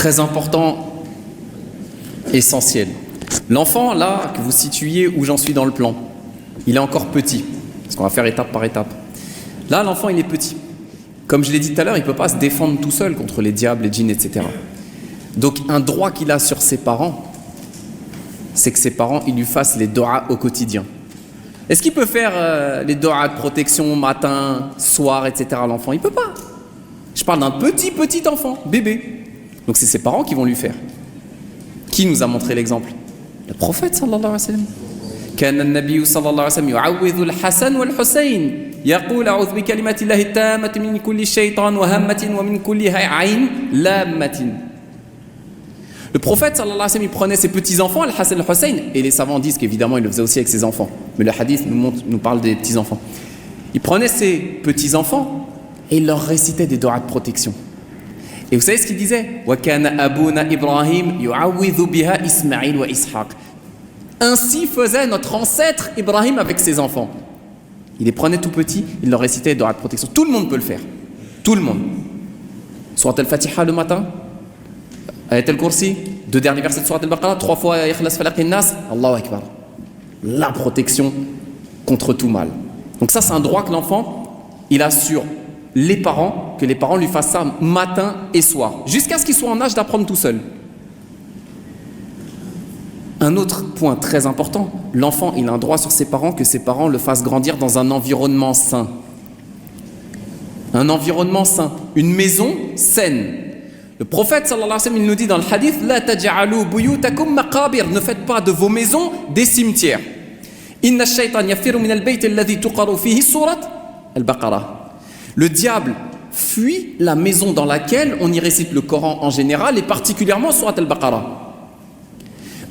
très important, essentiel. L'enfant, là, que vous situiez où j'en suis dans le plan, il est encore petit, parce qu'on va faire étape par étape. Là, l'enfant, il est petit. Comme je l'ai dit tout à l'heure, il ne peut pas se défendre tout seul contre les diables, les djinns, etc. Donc, un droit qu'il a sur ses parents, c'est que ses parents, ils lui fassent les doigts au quotidien. Est-ce qu'il peut faire les doigts de protection matin, soir, etc. l'enfant? Il ne peut pas. Je parle d'un petit enfant, bébé. Donc, c'est ses parents qui vont lui faire. Qui nous a montré l'exemple? Le prophète sallallahu alayhi wa sallam. كان النبي صلى الله عليه وسلم يعوذ الحسن والحسين يقول أعوذ بكلمات الله التامة من كل شيطان وهمة ومن كل عين لامة. Le prophète sallallahu alayhi wa sallam, il prenait ses petits-enfants, le Hassan et le Hussein, et les savants disent qu'évidemment il le faisait aussi avec ses enfants, mais le hadith nous parle des petits-enfants. Il prenait ses petits-enfants et il leur récitait des doigts de protection. Et vous savez ce qu'il disait? وَكَانَ أَبُونَا إِبْرَاهِيمَ يُعَوِّذُ بِهَا إِسْمَعِيلَ وَإِسْحَاقَ. Ainsi faisait notre ancêtre Ibrahim avec ses enfants. Il les prenait tout petits, il leur récitait des doigts de protection. Tout le monde peut le faire. Tout le monde. Surat al-Fatiha le matin, Ayat al-Kursi, 2 derniers versets de Surat al-Baqarah, 3 fois Ikhlas Falaq Nas, Allahu Akbar. La protection contre tout mal. Donc ça, c'est un droit que l'enfant, il a sur les parents, que les parents lui fassent ça matin et soir, jusqu'à ce qu'il soit en âge d'apprendre tout seul. Un autre point très important, l'enfant, il a un droit sur ses parents, que ses parents le fassent grandir dans un environnement sain. Un environnement sain, une maison saine. Le prophète sallallahu alayhi wa sallam, il nous dit dans le hadith, La taj'alu buyutakum maqabir, ne faites pas de vos maisons des cimetières. Inna ash-shaytan yafiru min al-bayt alladhi tuqaru fihi surat al-Baqarah. Le diable fuit la maison dans laquelle on y récite le Coran en général et particulièrement surat al-Baqarah.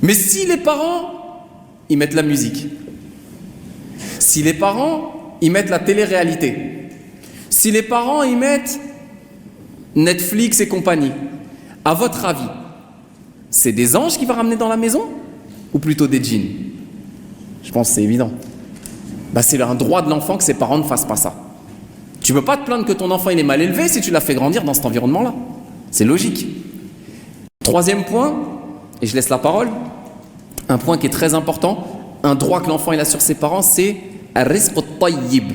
Mais si les parents, ils mettent la musique, si les parents, ils mettent la télé-réalité, si les parents, ils mettent Netflix et compagnie, à votre avis, c'est des anges qui vont ramener dans la maison ou plutôt des djinns? Je pense que c'est évident. C'est un droit de l'enfant que ses parents ne fassent pas ça. Tu ne peux pas te plaindre que ton enfant il est mal élevé si tu l'as fait grandir dans cet environnement-là. C'est logique. Troisième point, et je laisse la parole, un point qui est très important, un droit que l'enfant il a sur ses parents, c'est ar-rizq at-tayyib.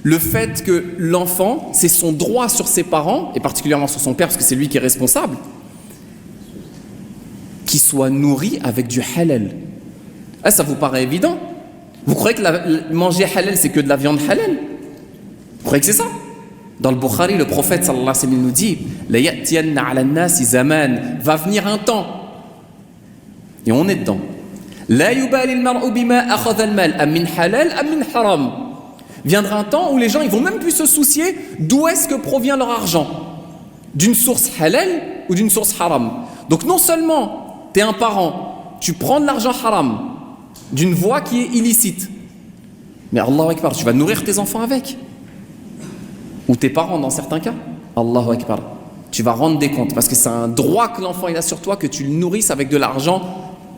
Le fait que l'enfant, c'est son droit sur ses parents, et particulièrement sur son père, parce que c'est lui qui est responsable, qu'il soit nourri avec du halal. Ah, ça vous paraît évident? Vous croyez que manger halal, c'est que de la viande halal? Vous croyez que c'est ça? Dans le Bukhari, le prophète sallallahu alayhi wa sallam nous dit La ya'tiyanna 'ala an-nasi zaman, va venir un temps. Et on est dedans. La yubali al-mar'u bima akhadha al-mal, am min halal am min haram. Viendra un temps où les gens ils vont même plus se soucier d'où est-ce que provient leur argent, d'une source halal ou d'une source haram. Donc non seulement tu es un parent, tu prends de l'argent haram d'une voie qui est illicite, mais Allahu Akbar, tu vas nourrir tes enfants avec, ou tes parents dans certains cas. Allahu Akbar, tu vas rendre des comptes parce que c'est un droit que l'enfant il a sur toi, que tu le nourrisses avec de l'argent,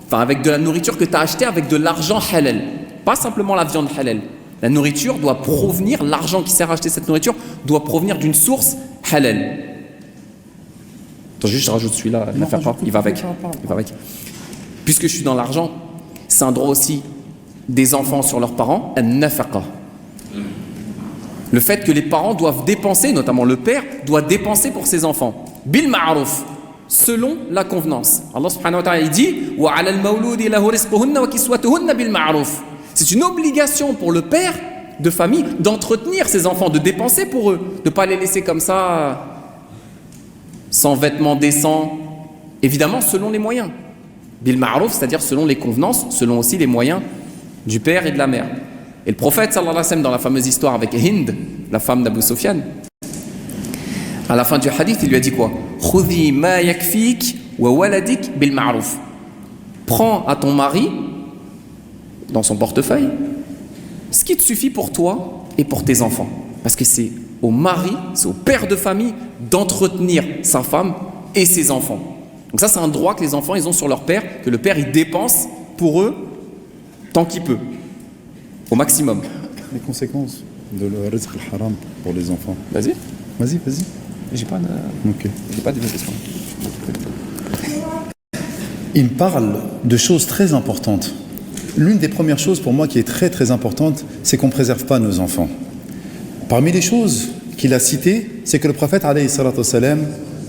enfin avec de la nourriture que tu as achetée avec de l'argent halal, pas simplement la viande halal. La nourriture doit provenir, l'argent qui sert à acheter cette nourriture doit provenir d'une source halal. Attends, juste je rajoute celui-là, il va avec. Puisque je suis dans l'argent, c'est un droit aussi des enfants sur leurs parents, an-nafaqa. Le fait que les parents doivent dépenser, notamment le père, doit dépenser pour ses enfants. Bil ma'ruf, selon la convenance. Allah subhanahu wa ta'ala il dit wa 'ala al-mawludi lahu rizquhunna wa kiswatuhunna bil ma'ruf. C'est une obligation pour le père de famille d'entretenir ses enfants, de dépenser pour eux, de ne pas les laisser comme ça, sans vêtements décents, évidemment selon les moyens. Bil ma'ruf, c'est-à-dire selon les convenances, selon aussi les moyens du père et de la mère. Et le prophète sallallahu alayhi wa sallam, dans la fameuse histoire avec Hind, la femme d'Abu Sufyan, à la fin du hadith, il lui a dit quoi? Khudhi ma yakfik wa waladik bil ma'ruf. Prends à ton mari, dans son portefeuille, ce qui te suffit pour toi et pour tes enfants. Parce que c'est au mari, c'est au père de famille d'entretenir sa femme et ses enfants. Donc ça, c'est un droit que les enfants ils ont sur leur père, que le père il dépense pour eux tant qu'il peut, au maximum. Les conséquences de le rizq al-haram pour les enfants. Vas-y. Vas-y. J'ai pas de... Ok. J'ai pas de question. Il parle de choses très importantes. L'une des premières choses pour moi qui est très très importante, c'est qu'on ne préserve pas nos enfants. Parmi les choses qu'il a citées, c'est que le prophète alayhi salatu wassalam,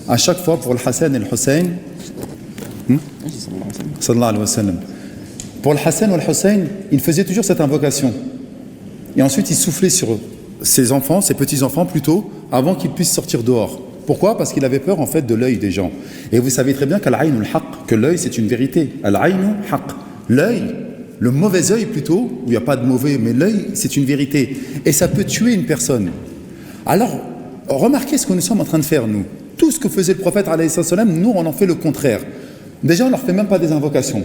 à chaque fois pour le Hassan et le Hussein, sallallahu alayhi wa sallam, pour le Hassan et le Hussein, il faisait toujours cette invocation. Et ensuite il soufflait sur ses enfants, ses petits-enfants plutôt, avant qu'ils puissent sortir dehors. Pourquoi? Parce qu'il avait peur en fait de l'œil des gens. Et vous savez très bien qu'al-aïnul haqq, que l'œil c'est une vérité. Al-aïnu haqq. L'œil, le mauvais œil plutôt, où il n'y a pas de mauvais, mais l'œil c'est une vérité. Et ça peut tuer une personne. Alors, remarquez ce que nous sommes en train de faire nous. Tout ce que faisait le prophète alayhi salam, nous on en fait le contraire. Déjà on leur fait même pas des invocations.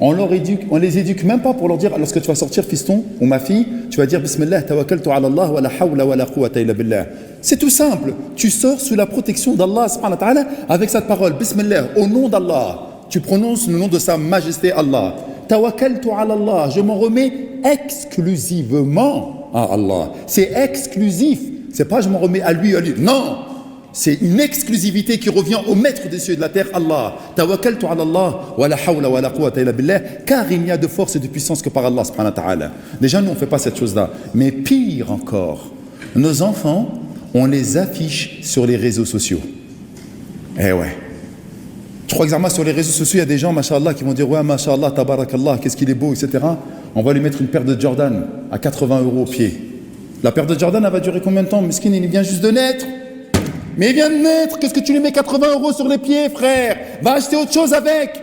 On les éduque même pas pour leur dire, lorsque tu vas sortir fiston ou ma fille, tu vas dire Bismillah tawakkaltu ala Allah wa la hawla wa la quwwata illa billah. C'est tout simple. Tu sors sous la protection d'Allah subhanahu wa ta'ala avec cette parole Bismillah, au nom d'Allah. Tu prononces le nom de sa majesté Allah. Tawakkaltu ala Allah, je m'en remets exclusivement à Allah. C'est exclusif. C'est pas je m'en remets à lui. Non. C'est une exclusivité qui revient au maître des cieux et de la terre, Allah. Tawakkaltu ala Allah wa la hawla wa la quwwata illa billah, car il n'y a de force et de puissance que par Allah subhanahu wa ta'ala. Déjà, nous, on ne fait pas cette chose-là. Mais pire encore, nos enfants, on les affiche sur les réseaux sociaux. Eh ouais. Je crois que sur les réseaux sociaux, il y a des gens, mashallah, qui vont dire, ouais, mashallah, tabarakallah, qu'est-ce qu'il est beau, etc. On va lui mettre une paire de Jordan à 80 € au pied. La paire de Jordan, elle va durer combien de temps? Miskin, il vient juste de naître. Mais il vient de naître, qu'est-ce que tu lui mets 80 € sur les pieds, frère? Va acheter autre chose avec.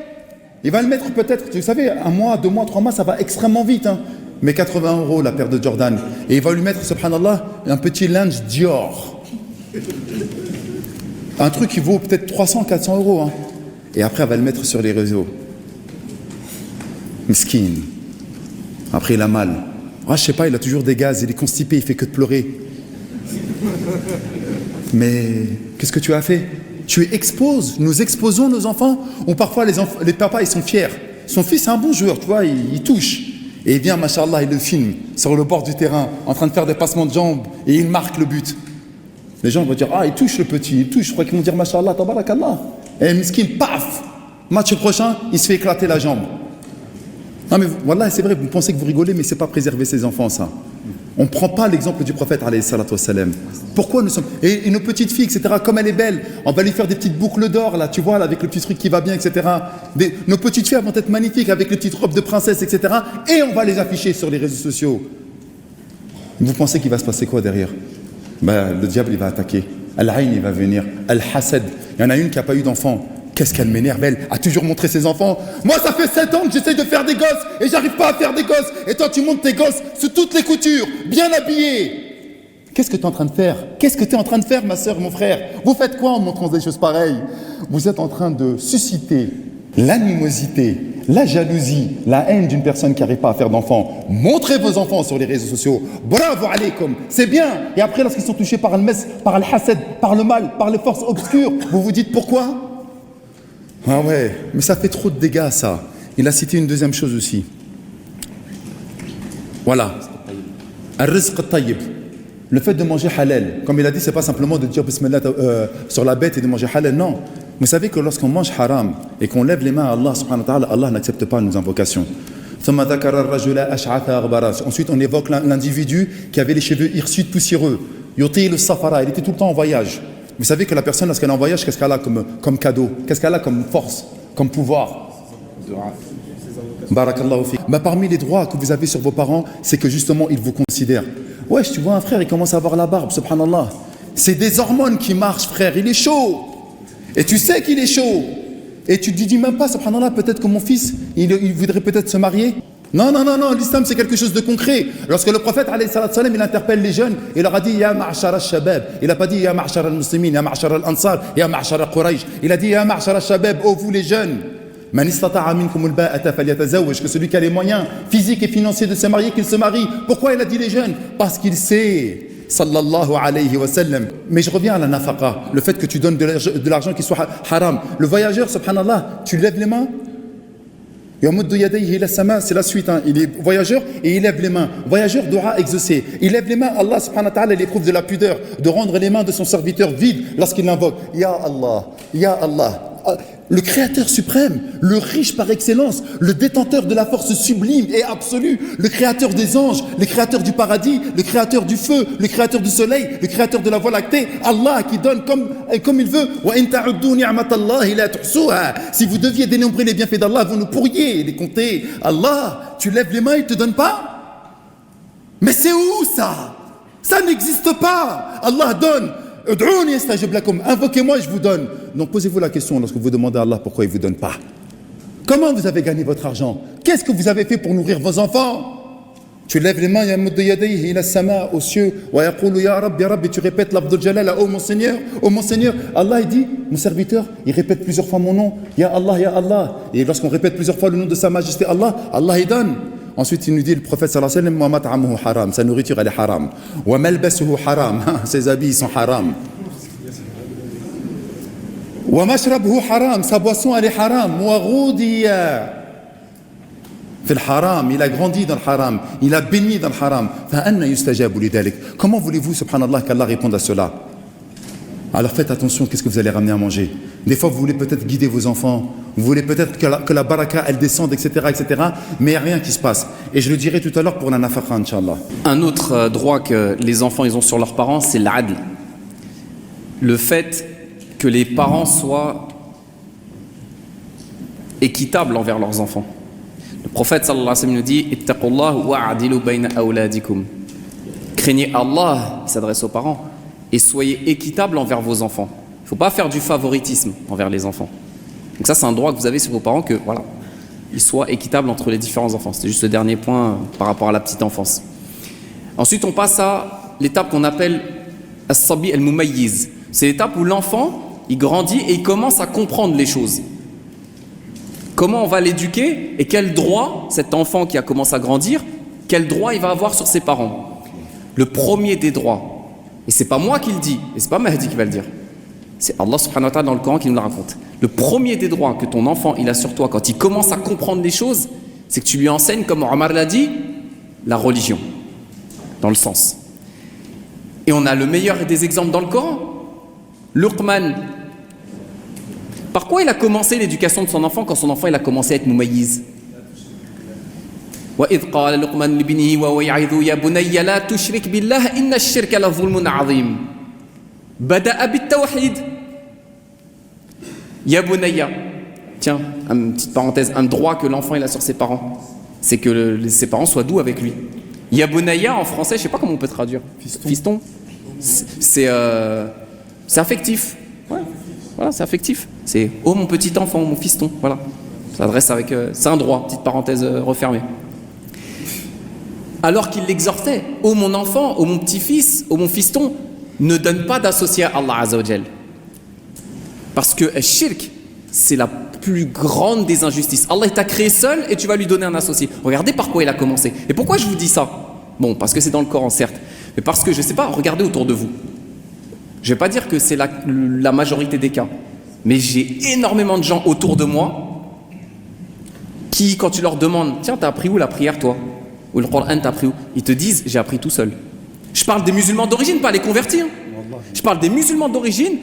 Il va le mettre peut-être, vous savez, 1 mois, 2 mois, 3 mois, ça va extrêmement vite. Hein. Mais 80 € la paire de Jordan. Et il va lui mettre, subhanallah, un petit linge Dior. Un truc qui vaut peut-être 300, 400 €. Hein. Et après, elle va le mettre sur les réseaux. Miskin. Après, il a mal. Ah, je sais pas, il a toujours des gaz, il est constipé, il fait que de pleurer. Mais qu'est-ce que tu as fait? Tu exposes, nous exposons nos enfants, ou parfois les papas ils sont fiers. Son fils est un bon joueur, tu vois, il touche. Et il vient, machallah, il le filme sur le bord du terrain, en train de faire des passements de jambes, et il marque le but. Les gens vont dire, ah, il touche le petit, il touche. Je crois qu'ils vont dire, machallah, tabarakallah. Et miskin, paf! Match prochain, il se fait éclater la jambe. Non mais voilà, c'est vrai, vous pensez que vous rigolez, mais c'est pas préserver ses enfants, ça. On ne prend pas l'exemple du prophète alayhi salatu wassalam. Pourquoi nous sommes... Et nos petites filles, etc., comme elle est belle, on va lui faire des petites boucles d'or, là, tu vois, là, avec le petit truc qui va bien, etc. Nos petites filles vont être magnifiques avec les petites robes de princesse, etc. Et on va les afficher sur les réseaux sociaux. Vous pensez qu'il va se passer quoi derrière? Ben, le diable, il va attaquer. Al-Ayn, il va venir. Al-Hasad. Il y en a une qui n'a pas eu d'enfant. Qu'est-ce qu'elle m'énerve, elle a toujours montré ses enfants. Moi, ça fait 7 ans que j'essaye de faire des gosses et j'arrive pas à faire des gosses. Et toi, tu montes tes gosses sous toutes les coutures, bien habillés. Qu'est-ce que tu es en train de faire? Qu'est-ce que tu es en train de faire, ma soeur, mon frère? Vous faites quoi en montrant des choses pareilles? Vous êtes en train de susciter l'animosité, la jalousie, la haine d'une personne qui n'arrive pas à faire d'enfants. Montrez vos enfants sur les réseaux sociaux. Bravo alaykoum, c'est bien. Et après, lorsqu'ils sont touchés par le mes, par le hasad, par le mal, par les forces obscures, vous vous dites pourquoi? Ah ouais, mais ça fait trop de dégâts, ça. Il a cité une deuxième chose aussi. Voilà. Al-rizq al-tayyib. Le fait de manger halal. Comme il a dit, c'est pas simplement de dire bismillah sur la bête et de manger halal. Non. Vous savez que lorsqu'on mange haram et qu'on lève les mains à Allah subhanahu wa ta'ala, Allah n'accepte pas nos invocations. Ensuite, on évoque l'individu qui avait les cheveux hirsutes poussiéreux. Yuti le safara. Il était tout le temps en voyage. Vous savez que la personne, lorsqu'elle est en voyage, qu'est-ce qu'elle a comme cadeau? Qu'est-ce qu'elle a comme force, comme pouvoir? Barakallahu fi. Bah, parmi les droits que vous avez sur vos parents, c'est que justement, ils vous considèrent. Ouais, tu vois un frère, il commence à avoir la barbe, subhanallah. C'est des hormones qui marchent, frère, il est chaud. Et tu sais qu'il est chaud. Et tu te dis même pas, subhanallah, peut-être que mon fils, il voudrait peut-être se marier. Non, l'islam c'est quelque chose de concret. Lorsque le prophète alayhi salam, il interpelle les jeunes, il leur a dit ya ma'ashara al-shabab. Il n'a pas dit ya ma'ashara al-muslimin, ya ma'ashara al-ansar, ya ma'ashara al-quraysh. Il a dit ya ma'ashara al-shabab, oh vous les jeunes. Man istata'a minkum al-ba'ata falyatazawwaj, que celui qui a les moyens physiques et financiers de se marier, qu'il se marie. Pourquoi il a dit les jeunes? Parce qu'il sait, sallallahu alayhi wa sallam. Mais je reviens à la nafaqa, le fait que tu donnes de l'argent qui soit haram. Le voyageur, subhanallah, tu lèves les mains. C'est la suite, hein. Il est voyageur et il lève les mains. Voyageur doit exaucer. Il lève les mains, Allah subhanahu wa ta'ala l'éprouve de la pudeur, de rendre les mains de son serviteur vides lorsqu'il l'invoque. Ya Allah, Ya Allah. le créateur suprême, le riche par excellence, le détenteur de la force sublime et absolue, le créateur des anges, le créateur du paradis, le créateur du feu, le créateur du soleil, le créateur de la voie lactée, Allah qui donne comme il veut. Si vous deviez dénombrer les bienfaits d'Allah, vous ne pourriez les compter. Allah, tu lèves les mains, il ne te donne pas? Mais c'est où ça? Ça n'existe pas. Allah donne. Invoquez-moi et je vous donne. Donc posez-vous la question lorsque vous demandez à Allah pourquoi il ne vous donne pas. Comment vous avez gagné votre argent? Qu'est-ce que vous avez fait pour nourrir vos enfants? Tu lèves les mains, au cieux, et tu répètes l'Abdul Jalal, oh mon Seigneur, Allah il dit, mon serviteur, il répète plusieurs fois mon nom, Ya Allah, Ya Allah. Et lorsqu'on répète plusieurs fois le nom de sa majesté Allah, Allah il donne. Ensuite, il nous dit, le prophète sallallahu alayhi wa sallam, wa mat'amuhu haram, sa nourriture elle est haram. Wa malbasuhu haram, ses habits ils sont haram. Wa mashrabuhu haram, sa boisson elle est haram. Wa ghudiya fi al-haram, il a grandi dans le haram, il a baigné dans le haram. Fa anna yustajabu lidalik. Comment voulez-vous, subhanallah, qu'Allah réponde à cela? Alors faites attention, qu'est-ce que vous allez ramener à manger? Des fois, vous voulez peut-être guider vos enfants, vous voulez peut-être que la baraka, elle descende, etc., mais il n'y a rien qui se passe. Et je le dirai tout à l'heure pour la nafaqa, Inch'Allah. Un autre droit que les enfants ils ont sur leurs parents, c'est l'adl. Le fait que les parents soient équitables envers leurs enfants. Le prophète sallallahu alayhi wa sallam nous dit « Ittaqullah wa'adilu bayna awladikum » Craignez Allah, il s'adresse aux parents, et soyez équitables envers vos enfants. Il ne faut pas faire du favoritisme envers les enfants. Donc ça, c'est un droit que vous avez sur vos parents, que voilà, ils soient équitables entre les différents enfants. C'était juste le dernier point par rapport à la petite enfance. Ensuite, on passe à l'étape qu'on appelle as-sabi al-mumayyiz. C'est l'étape où l'enfant, il grandit et il commence à comprendre les choses. Comment on va l'éduquer et quel droit, cet enfant qui a commencé à grandir, quel droit il va avoir sur ses parents. Le premier des droits, et c'est pas moi qui le dis, et c'est pas Mahdi qui va le dire, c'est Allah subhanahu wa ta'ala dans le Coran qui nous le raconte. Le premier des droits que ton enfant il a sur toi quand il commence à comprendre les choses, c'est que tu lui enseignes, comme Omar l'a dit, la religion, dans le sens. Et on a le meilleur des exemples dans le Coran, Luqman. Par quoi il a commencé l'éducation de son enfant quand son enfant il a commencé à être mumayyiz? وإذ قال لقمان لابنه وهو يعظه يا بني لا تشرك بالله إن الشرك لظلم عظيم بدأ بالتوحيد يا بني. Tiens, une petite parenthèse, un droit que l'enfant il a sur ses parents, c'est que ses parents soient doux avec lui. Ya bunayya en français, je sais pas comment on peut traduire. Fiston. C'est affectif. Ouais. Voilà, c'est affectif. C'est oh mon petit enfant, mon fiston. Voilà. Ça s'adresse avec. C'est un droit. Petite parenthèse refermée. Alors qu'il l'exhortait, ô mon enfant, ô mon petit-fils, ô mon fiston, ne donne pas d'associé à Allah Azza wa Jal. Parce que le shirk, c'est la plus grande des injustices. Allah t'a créé seul et tu vas lui donner un associé. Regardez par quoi il a commencé. Et pourquoi je vous dis ça? Bon, parce que c'est dans le Coran, certes. Mais parce que, je ne sais pas, regardez autour de vous. Je ne vais pas dire que c'est la majorité des cas. Mais j'ai énormément de gens autour de moi qui, quand tu leur demandes, tiens, t'as appris où la prière, toi? Ou le Coran, t'as appris où? Ils te disent, j'ai appris tout seul. Je parle des musulmans d'origine, pas les convertis. Hein. Je parle des musulmans d'origine.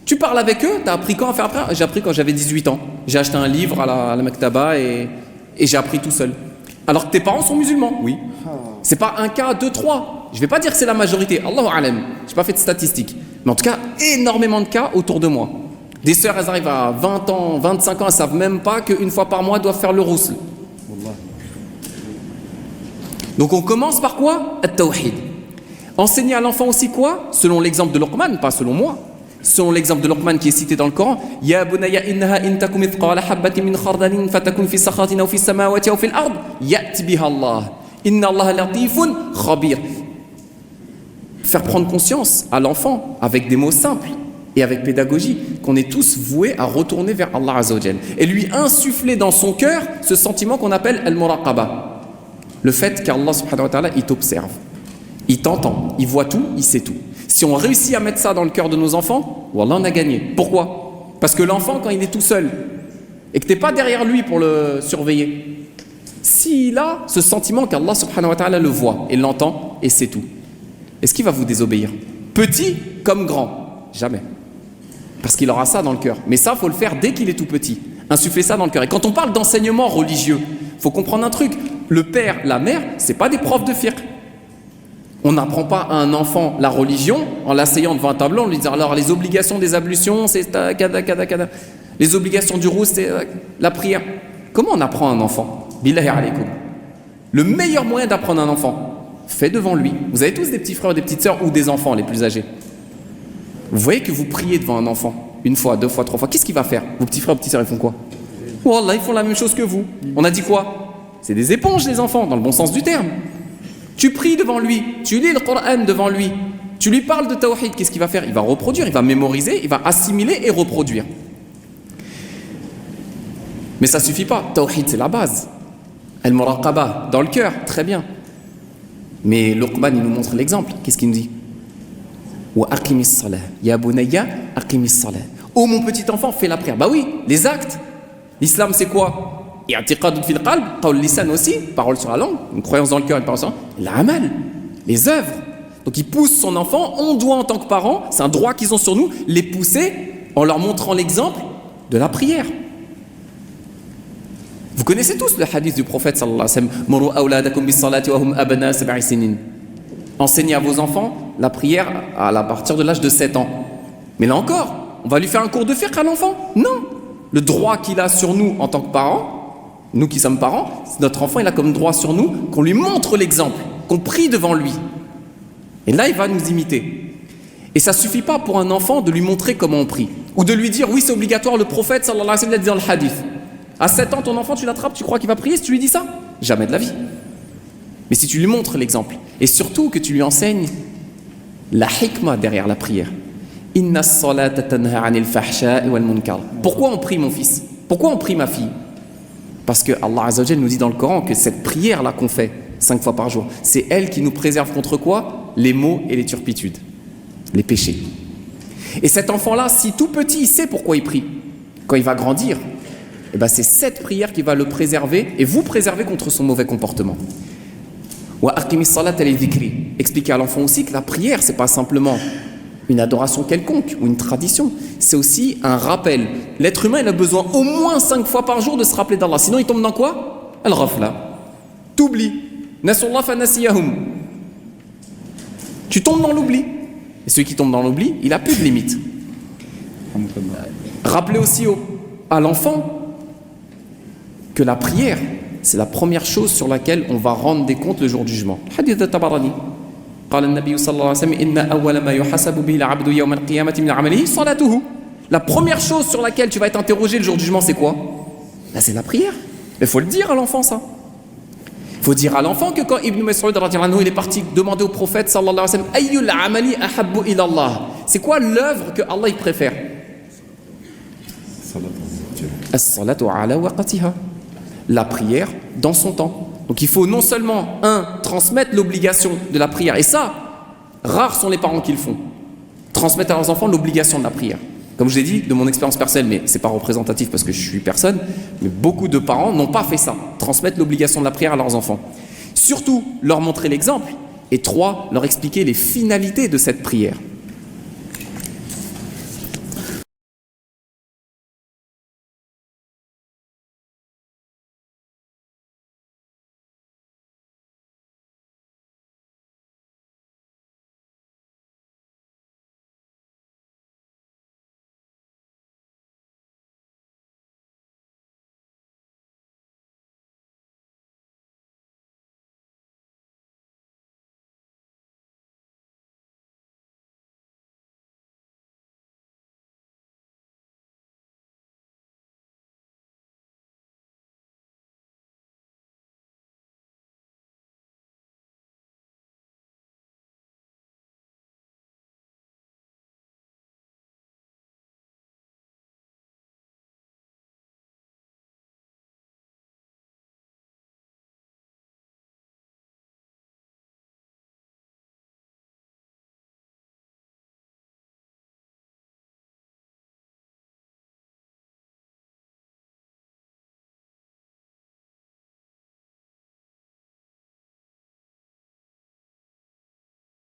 Tu parles avec eux, t'as appris quand à faire après? J'ai appris quand j'avais 18 ans. J'ai acheté un livre à la Maktaba et j'ai appris tout seul. Alors que tes parents sont musulmans, oui. C'est pas un cas, deux, trois. Je vais pas dire que c'est la majorité. Allahu alam. J'ai pas fait de statistiques. Mais en tout cas, énormément de cas autour de moi. Des sœurs, elles arrivent à 20 ans, 25 ans, elles savent même pas qu'une fois par mois, elles doivent faire le rousl. Donc on commence par quoi? At-tawhid. Enseigner à l'enfant aussi quoi? Selon l'exemple de Luqman, pas selon moi. Selon l'exemple de Luqman qui est cité dans le Coran, Ya bunayya innaha in takum mithqala habatin min khardalin fatakun fi sakhatin aw fi samawati aw fi al-ard ya'ti biha Allah. Inna Allah latifun khabir. Faire prendre conscience à l'enfant avec des mots simples et avec pédagogie qu'on est tous voués à retourner vers Allah Azza wa Jal et lui insuffler dans son cœur ce sentiment qu'on appelle al-muraqaba. Le fait qu'Allah subhanahu wa ta'ala il t'observe, il t'entend, il voit tout, il sait tout. Si on réussit à mettre ça dans le cœur de nos enfants, wallah, on a gagné. Pourquoi? Parce que l'enfant, quand il est tout seul et que tu n'es pas derrière lui pour le surveiller, s'il a ce sentiment qu'Allah subhanahu wa ta'ala le voit et l'entend et sait tout, est-ce qu'il va vous désobéir? Petit comme grand? Jamais. Parce qu'il aura ça dans le cœur. Mais ça, il faut le faire dès qu'il est tout petit. Insuffler ça dans le cœur. Et quand on parle d'enseignement religieux, il faut comprendre un truc. Le père, la mère, c'est pas des profs de fiqh. On n'apprend pas à un enfant la religion en l'asseyant devant un tableau, en lui disant alors les obligations des ablutions, c'est kada, kada, kada. Les obligations du roust, c'est la prière. Comment on apprend un enfant? Billahi alaykoum. Le meilleur moyen d'apprendre un enfant, fait devant lui. Vous avez tous des petits frères, des petites sœurs ou des enfants les plus âgés. Vous voyez que vous priez devant un enfant, une fois, deux fois, trois fois, qu'est-ce qu'il va faire? Vos petits frères, vos petites sœurs, ils font quoi? Wallah, ils font la même chose que vous. On a dit quoi? C'est des éponges les enfants, dans le bon sens du terme. Tu pries devant lui, tu lis le Coran devant lui, tu lui parles de tawhid, qu'est-ce qu'il va faire? Il va reproduire, il va mémoriser, il va assimiler et reproduire. Mais ça suffit pas, tawhid c'est la base. Al-muraqaba, dans le cœur, très bien. Mais Luqman il nous montre l'exemple, qu'est-ce qu'il nous dit? Wa aqimis salah, ya bunayya aqimis salah. Oh mon petit enfant, fais la prière. Bah oui, les actes. L'islam c'est quoi? I'tiqadun fil qalb, qawl lisan aussi, parole sur la langue, une croyance dans le cœur, une parole sur la langue. L'amal, les œuvres. Donc il pousse son enfant, on doit en tant que parents, c'est un droit qu'ils ont sur nous, les pousser en leur montrant l'exemple de la prière. Vous connaissez tous le hadith du prophète sallallahu alayhi wa sallam, Muru awladakum bis salati wa hum abna sab'i sinin. Enseignez à vos enfants la prière à partir de l'âge de 7 ans. Mais là encore, on va lui faire un cours de fiqh à l'enfant? Non. Le droit qu'il a sur nous en tant que parents, nous qui sommes parents, notre enfant il a comme droit sur nous qu'on lui montre l'exemple, qu'on prie devant lui. Et là il va nous imiter. Et ça suffit pas pour un enfant de lui montrer comment on prie. Ou de lui dire oui c'est obligatoire, le prophète sallallahu alayhi wa sallam l'a dit dans le hadith. À 7 ans ton enfant tu l'attrapes, tu crois qu'il va prier si tu lui dis ça? Jamais de la vie. Mais si tu lui montres l'exemple, et surtout que tu lui enseignes la hikmah derrière la prière. Inna as-salata tanha 'anil fahsha'i wal munkar. Pourquoi on prie mon fils? Pourquoi on prie ma fille? Parce que Allah Azza wa Jalla nous dit dans le Coran que cette prière-là qu'on fait 5 fois par jour, c'est elle qui nous préserve contre quoi? Les maux et les turpitudes, les péchés. Et cet enfant-là, si tout petit, il sait pourquoi il prie. Quand il va grandir, eh ben c'est cette prière qui va le préserver et vous préserver contre son mauvais comportement. Wa aqimis salata li dhikri. Expliquer à l'enfant aussi que la prière, c'est pas simplement une adoration quelconque ou une tradition, c'est aussi un rappel. L'être humain il a besoin au moins 5 fois par jour de se rappeler d'Allah, sinon il tombe dans quoi? Al-ghafla. T'oublies. Nasullah fa nasiyahum. Tu tombes dans l'oubli. Et celui qui tombe dans l'oubli, il a plus de limite. Rappelez aussi à l'enfant que la prière, c'est la première chose sur laquelle on va rendre des comptes le jour du jugement. Hadith de Tabarani. قال النبي صلى الله عليه وسلم إن أول ما يحاسب به العبد يوم القيامة من عمله صلاته. La première chose sur laquelle tu vas être interrogé le jour du jugement, c'est quoi? Là, c'est la prière. Il faut le dire à l'enfant, ça. Il faut dire à l'enfant que quand Ibn Mas'ud radhiyallahu anhu il est parti demander au prophète sallallahu alayhi wa sallam ayyul amali ahabbu ila Allah. C'est quoi l'œuvre que Allah il préfère? As-salatu ala waqtiha. La prière dans son temps. Donc il faut non seulement, transmettre l'obligation de la prière. Et ça, rares sont les parents qui le font. Transmettre à leurs enfants l'obligation de la prière. Comme je l'ai dit, de mon expérience personnelle, mais ce n'est pas représentatif parce que je suis personne, mais beaucoup de parents n'ont pas fait ça. Transmettre l'obligation de la prière à leurs enfants. Surtout, leur montrer l'exemple. Et 3, leur expliquer les finalités de cette prière.